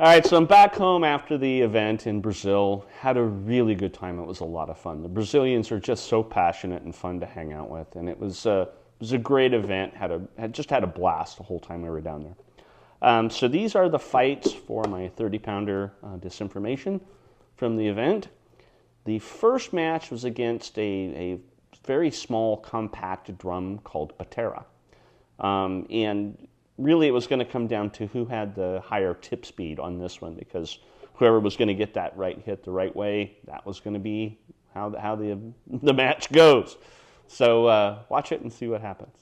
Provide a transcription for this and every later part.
All right, so I'm back home after the event in Brazil. Had a really good time. It was a lot of fun. The Brazilians are just so passionate and fun to hang out with, and it was a great event. Had a blast the whole time we were down there. So these are the fights for my 30-pounder Disinformation from the event. The first match was against a very small, compact drum called Batera, and really, it was going to come down to who had the higher tip speed on this one, because whoever was going to get that right hit the right way, that was going to be how the match goes. So watch it and see what happens.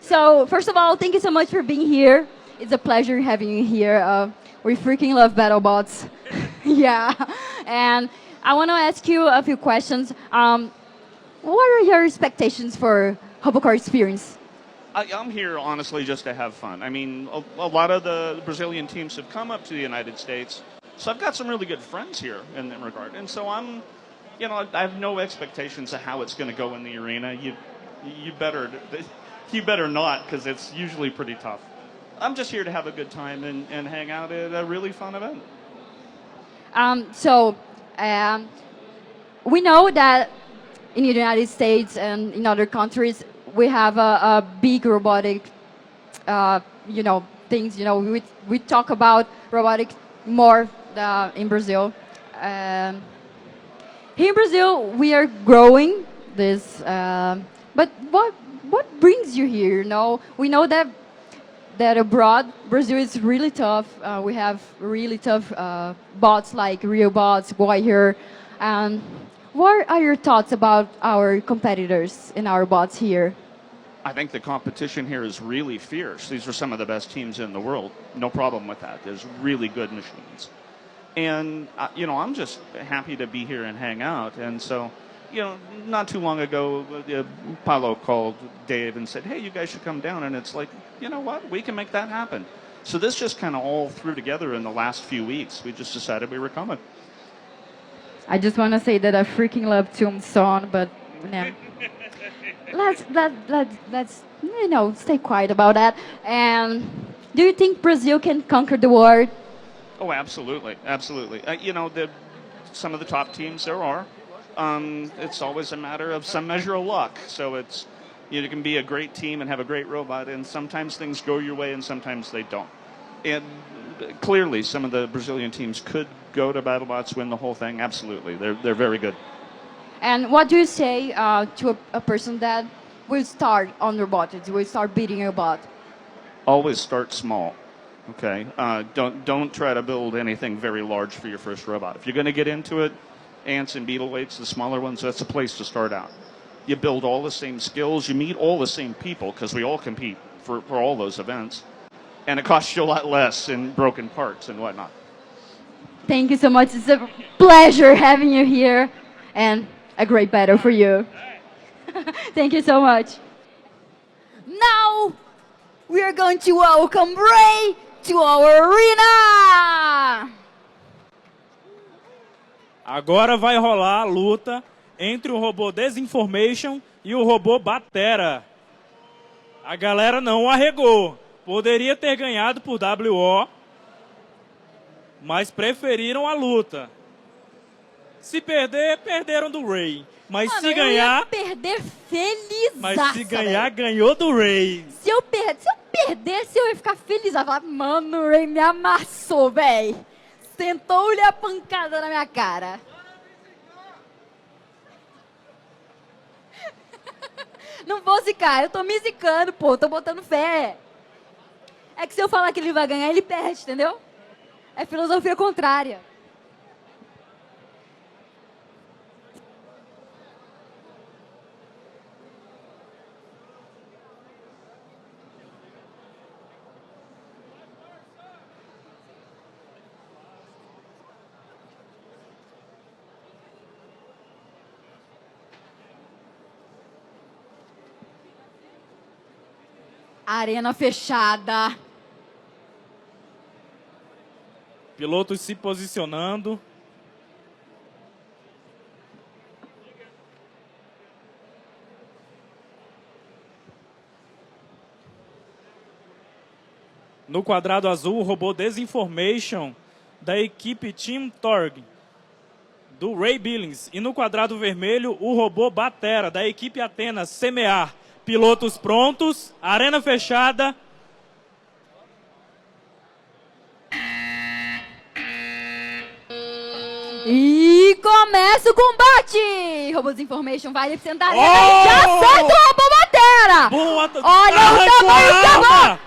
So, first of all, thank you so much for being here. It's a pleasure having you here. We freaking love BattleBots. Yeah. And I want to ask you a few questions. What are your expectations for Robocore Experience? I'm here, honestly, just to have fun. I mean, a lot of the Brazilian teams have come up to the United States, so I've got some really good friends here in that regard. And so I have no expectations of how it's going to go in the arena. You better not, because it's usually pretty tough. I'm just here to have a good time and hang out at a really fun event. We know that in the United States and in other countries, we have a big robotic, things. We talk about robotic more in Brazil. Here in Brazil, we are growing this. But what brings you here? We know that abroad, Brazil is really tough. We have really tough bots like real bots, Voyager. What are your thoughts about our competitors and our bots here? I think the competition here is really fierce. These are some of the best teams in the world. No problem with that. There's really good machines. And, I'm just happy to be here and hang out. And so, not too long ago, Paulo called Dave and said, hey, you guys should come down. And it's like, you know what? We can make that happen. So this just kind of all threw together in the last few weeks. We just decided we were coming. I just want to say that I freaking love Tombstone, but yeah. let's stay quiet about that. And do you think Brazil can conquer the world? Oh, absolutely, absolutely. Some of the top teams there are. It's always a matter of some measure of luck. So you can be a great team and have a great robot, and sometimes things go your way and sometimes they don't. And clearly, some of the Brazilian teams could go to BattleBots, win the whole thing. Absolutely, they're very good. And what do you say to a person that will start on robotics, will start beating a bot? Always start small. Okay, don't try to build anything very large for your first robot. If you're going to get into it, ants and beetle weights, the smaller ones, that's a place to start out. You build all the same skills, you meet all the same people, because we all compete for all those events, and it costs you a lot less in broken parts and whatnot. Thank you so much. It's a pleasure having you here, and a great battle for you. Thank you so much. Now, we are going to welcome Ray to our arena! Agora vai rolar a luta entre o robô Disinformation e o robô Batera. A galera não arregou. Poderia ter ganhado por WO, mas preferiram a luta. Se perder, perderam do Ray. Mas Mano, se ganhar... eu ia perder felizaça, Mas se ganhar, véio. ganhou do Ray. Se eu perdesse, eu ia ficar feliz. Eu ia falar, mano, o Ray me amassou, velho. Tentou-lhe a pancada na minha cara. Não vou zicar, eu tô me zicando, pô. Tô botando fé. É que se eu falar que ele vai ganhar, ele perde, entendeu? É filosofia contrária. Arena fechada. Pilotos se posicionando. No quadrado azul, o robô Disinformation, da equipe Team Torg, do Ray Billings. E no quadrado vermelho, o robô Batera, da equipe Atenas, Semear. Pilotos prontos, arena fechada. E começa o combate! Robô Disinformation vai representar a arena e já solta o robô Batera! Boa, Olha o tamanho do robô!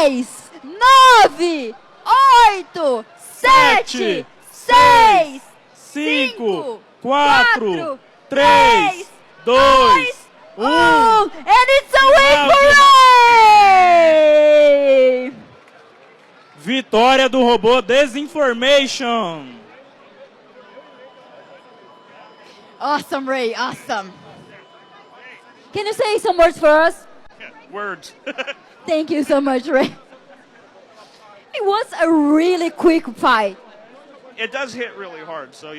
10, 9, 8, 7, 6, 5, 4, 4, 3, 2, 1. And it's a win for Ray! Vitória do robô Disinformation. Awesome, Ray, awesome. Can you say some words for us? Words. Thank you so much, Ray. It was a really quick fight. It does hit really hard, so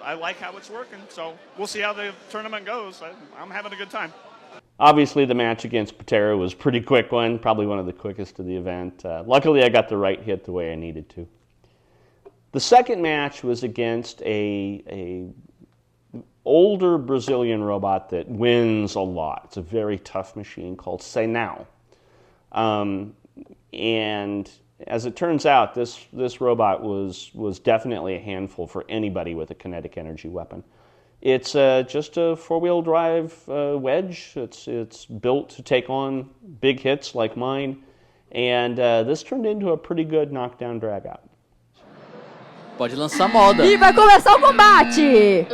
I like how it's working. So we'll see how the tournament goes. I'm having a good time. Obviously, the match against Patera was a pretty quick one, probably one of the quickest of the event. Luckily, I got the right hit the way I needed to. The second match was against a older Brazilian robot that wins a lot. It's a very tough machine called Senao. And as it turns out, this robot was definitely a handful for anybody with a kinetic energy weapon. It's just a four-wheel drive wedge. It's built to take on big hits like mine. And this turned into a pretty good knockdown drag-out. Pode lançar moda. E vai começar o combate!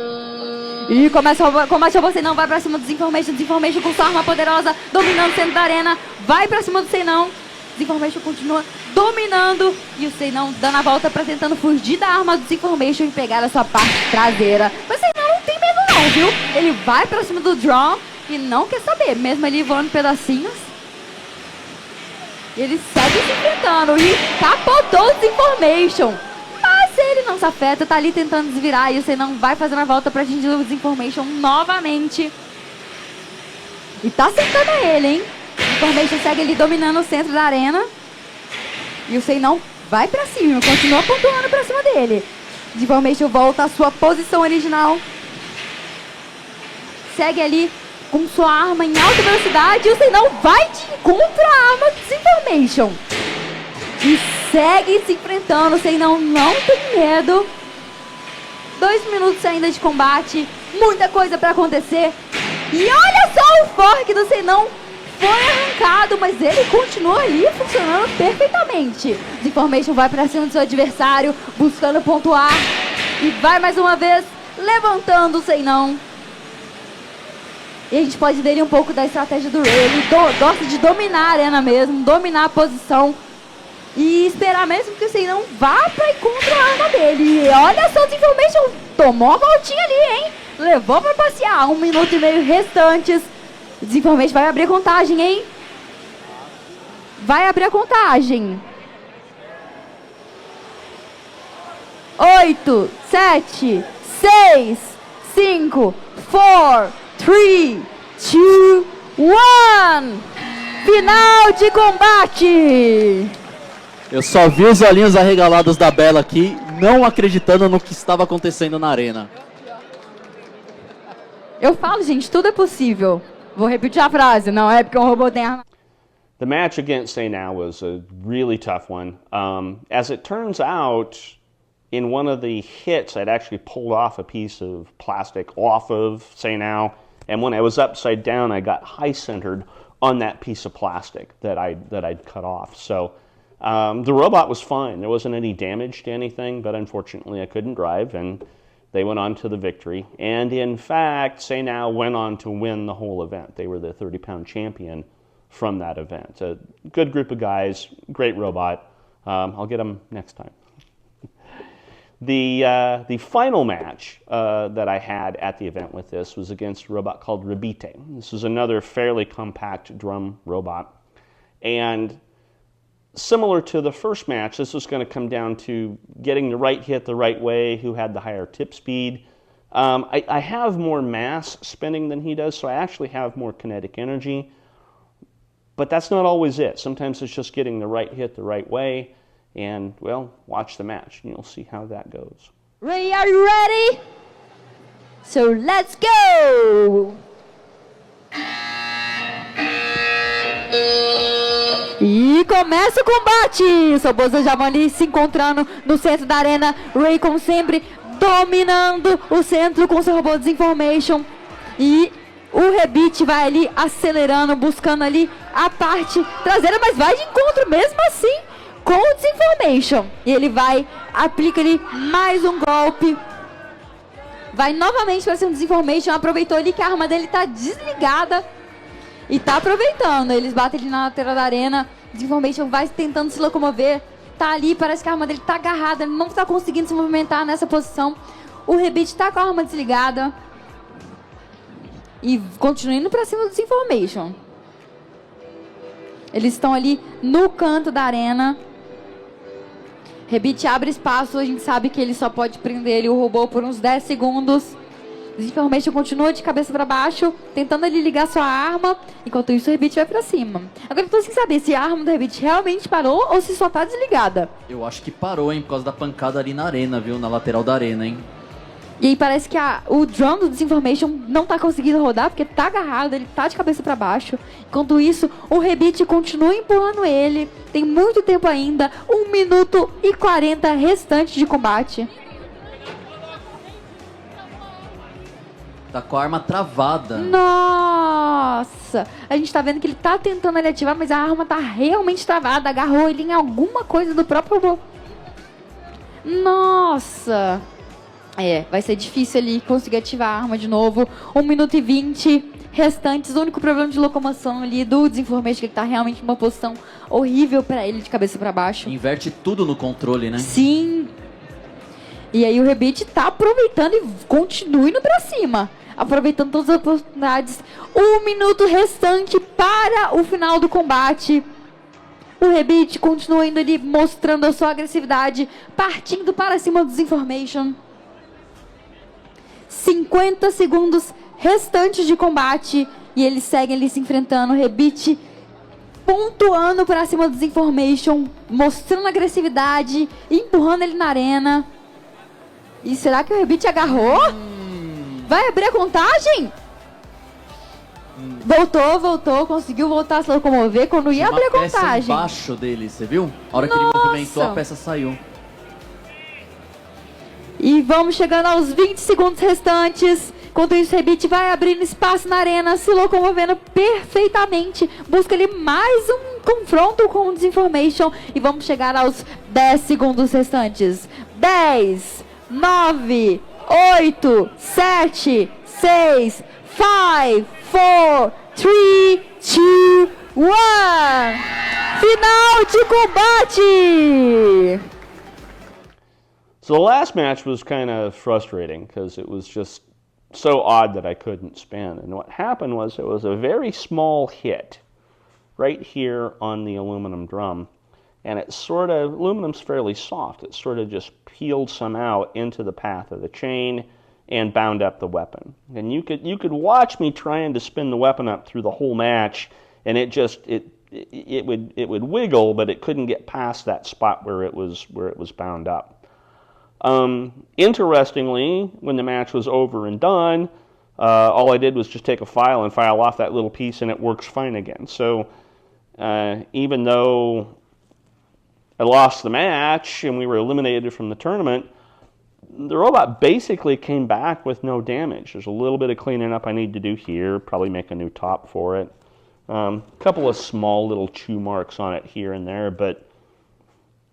E começa o combate, você não vai pra cima do Disinformation com sua arma poderosa, dominando o centro da arena, vai pra cima do Seinão. Disinformation continua dominando e o Seinão dando a volta pra tentando fugir da arma do Disinformation e pegar a sua parte traseira. Mas o Seinão não tem medo não, viu? Ele vai pra cima do Draw e não quer saber, mesmo ele voando pedacinhos. Ele segue se enfrentando e capotou o Disinformation. Mas ele não se afeta, tá ali tentando desvirar e você não vai fazendo a volta pra atingir o Disinformation novamente. E tá acertando ele, hein? O Disinformation segue ali dominando o centro da arena. E o Seinão vai pra cima, continua pontuando pra cima dele. O Disinformation volta à sua posição original. Segue ali com sua arma em alta velocidade e o Seinão vai de encontro à arma do Disinformation. E segue se enfrentando, o Seinão não tem medo. 2 minutos ainda de combate, muita coisa pra acontecer. E olha só o fork do Seinão, foi arrancado, mas ele continua ali funcionando perfeitamente. Disinformation vai pra cima do seu adversário, buscando pontuar. E vai mais uma vez, levantando o Seinão. E a gente pode ver um pouco da estratégia do Ray. Ele gosta de dominar a arena mesmo, dominar a posição. E esperar mesmo que o Seinão vá pra encontro a arma dele. E olha só, o Disinformation tomou uma voltinha ali, hein? Levou pra passear. 1 minuto e meio restantes. O Disinformation vai abrir a contagem, hein? Vai abrir a contagem. 8, 7, 6, 5, 4, 3, 2, 1. Final de combate. Eu só vi os olhinhos arregalados da Bela aqui, não acreditando no que estava acontecendo na arena. Eu falo, gente, tudo é possível. Vou repetir a frase, não é porque um robô tem arma. The match against Senao was a really tough one. As it turns out, in one of the hits, I'd actually pulled off a piece of plastic off of Senao, and when I was upside down, I got high-centered on that piece of plastic that I'd cut off. So the robot was fine. There wasn't any damage to anything, but unfortunately I couldn't drive, and they went on to the victory. And in fact, Senao went on to win the whole event. They were the 30-pound champion from that event. A good group of guys, great robot. I'll get them next time. The final match that I had at the event with this was against a robot called Rebite. This is another fairly compact drum robot. And similar to the first match, this was going to come down to getting the right hit the right way, who had the higher tip speed. I have more mass spinning than he does, so I actually have more kinetic energy. But that's not always it. Sometimes it's just getting the right hit the right way. And, well, watch the match, and you'll see how that goes. Ray, are you ready? So let's go! E começa o combate! Os robôs já vão ali se encontrando no centro da arena. Ray, como sempre, dominando o centro com seu robô Disinformation. E o Rebite vai ali acelerando, buscando ali a parte traseira, mas vai de encontro mesmo assim com o Disinformation. E ele vai, aplica ali mais um golpe. Vai novamente para cima do Disinformation. Aproveitou ali que a arma dele tá desligada. E tá aproveitando. Eles batem ali na lateral da arena. Disinformation vai tentando se locomover. Tá ali, parece que a arma dele tá agarrada. Ele não tá conseguindo se movimentar nessa posição. O Rebite tá com a arma desligada. E continua indo pra cima do Disinformation. Eles estão ali no canto da arena. Rebite abre espaço. A gente sabe que ele só pode prender ele, o robô, por uns 10 segundos. Disinformation continua de cabeça pra baixo, tentando ele ligar sua arma. Enquanto isso, o Rebite vai pra cima. Agora eu tô sem saber se a arma do Rebite realmente parou ou se só tá desligada. Eu acho que parou, hein, por causa da pancada ali na arena, viu? Na lateral da arena, hein? E aí parece que o drone do Disinformation não tá conseguindo rodar, porque tá agarrado, ele tá de cabeça pra baixo. Enquanto isso, o Rebite continua empurrando ele. Tem muito tempo ainda, 1 minuto e 40 restante de combate. Tá com a arma travada. Nossa! A gente tá vendo que ele tá tentando ele ativar, mas a arma tá realmente travada. Agarrou ele em alguma coisa do próprio robô. Nossa! Vai ser difícil ali conseguir ativar a arma de novo. 1 minuto e 20 restantes. O único problema de locomoção ali do Disinformation, que ele tá realmente em uma posição horrível pra ele, de cabeça pra baixo. Inverte tudo no controle, né? Sim! E aí o Rebite tá aproveitando e continua indo pra cima. Aproveitando todas as oportunidades. 1 minuto restante para o final do combate. O Rebite continua indo ali, mostrando a sua agressividade, partindo para cima do Disinformation. 50 segundos restantes de combate. E eles seguem ali se enfrentando. O Rebite pontuando para cima do Disinformation, mostrando agressividade, empurrando ele na arena. E será que o Rebite agarrou? Vai abrir a contagem? Voltou, conseguiu voltar a se locomover quando ia abrir a peça contagem. embaixo dele, você viu? A hora que ele movimentou, a peça saiu. E vamos chegando aos 20 segundos restantes. Enquanto isso, o Rebite vai abrindo espaço na arena, se locomovendo perfeitamente. Busca ali mais um confronto com o Disinformation. E vamos chegar aos 10 segundos restantes. 10, 9, 8, 7, 6, 5, 4, 3, 2, 1. Final de combate! So the last match was kind of frustrating because it was just so odd that I couldn't spin. And what happened was it was a very small hit right here on the aluminum drum. And it sort of, aluminum's fairly soft. It sort of just peeled some out into the path of the chain and bound up the weapon. And you could watch me trying to spin the weapon up through the whole match, and it would wiggle, but it couldn't get past that spot where it was bound up. Interestingly, when the match was over and done, all I did was just take a file and file off that little piece, and it works fine again. So even though I lost the match and we were eliminated from the tournament, the robot basically came back with no damage. There's a little bit of cleaning up I need to do here, probably make a new top for it. A couple of small little chew marks on it here and there, but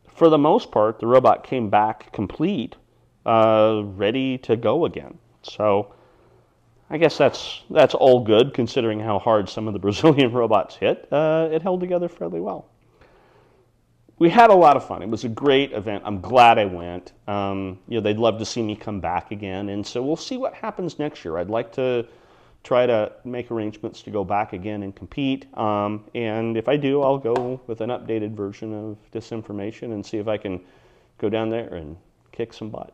for the most part, the robot came back complete, ready to go again. So I guess that's all good considering how hard some of the Brazilian robots hit. It held together fairly well. We had a lot of fun. It was a great event. I'm glad I went. They'd love to see me come back again, and so we'll see what happens next year. I'd like to try to make arrangements to go back again and compete, and if I do, I'll go with an updated version of Disinformation and see if I can go down there and kick some butt.